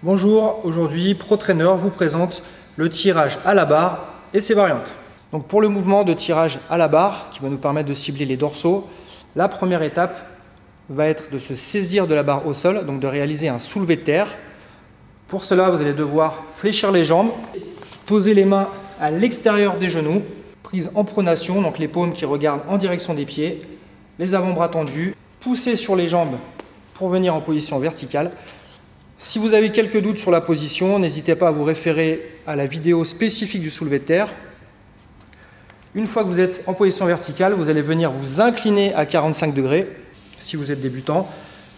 Bonjour, aujourd'hui ProTrainer vous présente le tirage à la barre et ses variantes. Donc pour le mouvement de tirage à la barre qui va nous permettre de cibler les dorsaux, la première étape va être de se saisir de la barre au sol, donc de réaliser un soulevé de terre. Pour cela, vous allez devoir fléchir les jambes, poser les mains à l'extérieur des genoux, prise en pronation, donc les paumes qui regardent en direction des pieds, les avant-bras tendus, pousser sur les jambes pour venir en position verticale. Si vous avez quelques doutes sur la position, n'hésitez pas à vous référer à la vidéo spécifique du soulevé de terre. Une fois que vous êtes en position verticale, vous allez venir vous incliner à 45 degrés si vous êtes débutant.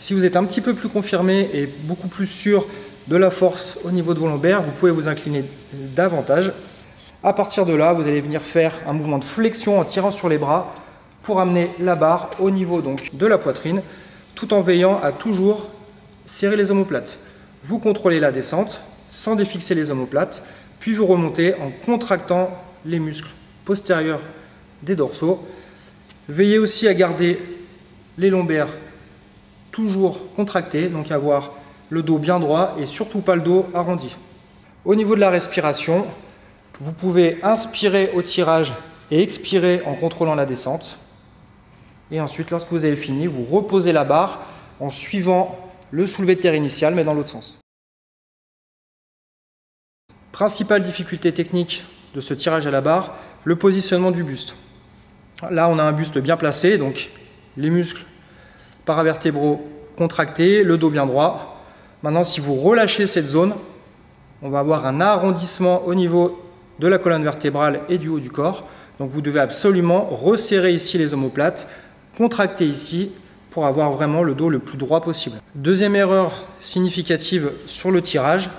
Si vous êtes un petit peu plus confirmé et beaucoup plus sûr de la force au niveau de vos lombaires, vous pouvez vous incliner davantage. À partir de là, vous allez venir faire un mouvement de flexion en tirant sur les bras pour amener la barre au niveau donc de la poitrine, tout en veillant à toujours serrer les omoplates. Vous contrôlez la descente sans défixer les omoplates, puis vous remontez en contractant les muscles postérieurs des dorsaux. Veillez aussi à garder les lombaires toujours contractés, donc avoir le dos bien droit et surtout pas le dos arrondi. Au niveau de la respiration, vous pouvez inspirer au tirage et expirer en contrôlant la descente. Et ensuite, lorsque vous avez fini, vous reposez la barre en suivant le soulevé de terre initial, mais dans l'autre sens. Principale difficulté technique de ce tirage à la barre, le positionnement du buste. Là, on a un buste bien placé, donc les muscles paravertébraux contractés, le dos bien droit. Maintenant, si vous relâchez cette zone, on va avoir un arrondissement au niveau de la colonne vertébrale et du haut du corps. Donc, vous devez absolument resserrer ici les omoplates, contracter ici, pour avoir vraiment le dos le plus droit possible. Deuxième erreur significative sur le tirage,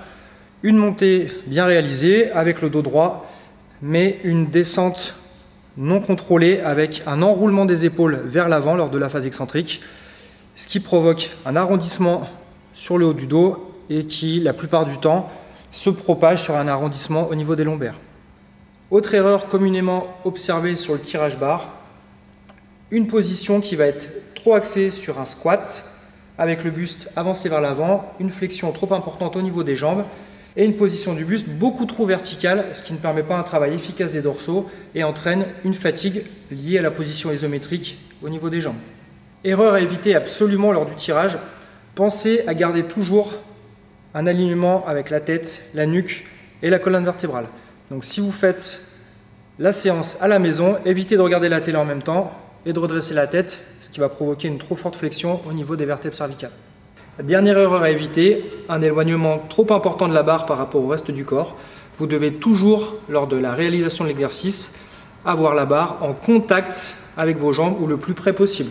une montée bien réalisée avec le dos droit, mais une descente non contrôlée avec un enroulement des épaules vers l'avant lors de la phase excentrique, ce qui provoque un arrondissement sur le haut du dos et qui, la plupart du temps, se propage sur un arrondissement au niveau des lombaires. Autre erreur communément observée sur le tirage barre, une position qui va être trop axé sur un squat avec le buste avancé vers l'avant, une flexion trop importante au niveau des jambes et une position du buste beaucoup trop verticale, ce qui ne permet pas un travail efficace des dorsaux et entraîne une fatigue liée à la position isométrique au niveau des jambes. Erreur à éviter absolument lors du tirage, pensez à garder toujours un alignement avec la tête, la nuque et la colonne vertébrale. Donc si vous faites la séance à la maison, évitez de regarder la télé en même temps et de redresser la tête, ce qui va provoquer une trop forte flexion au niveau des vertèbres cervicales. La dernière erreur à éviter, un éloignement trop important de la barre par rapport au reste du corps. Vous devez toujours, lors de la réalisation de l'exercice, avoir la barre en contact avec vos jambes ou le plus près possible.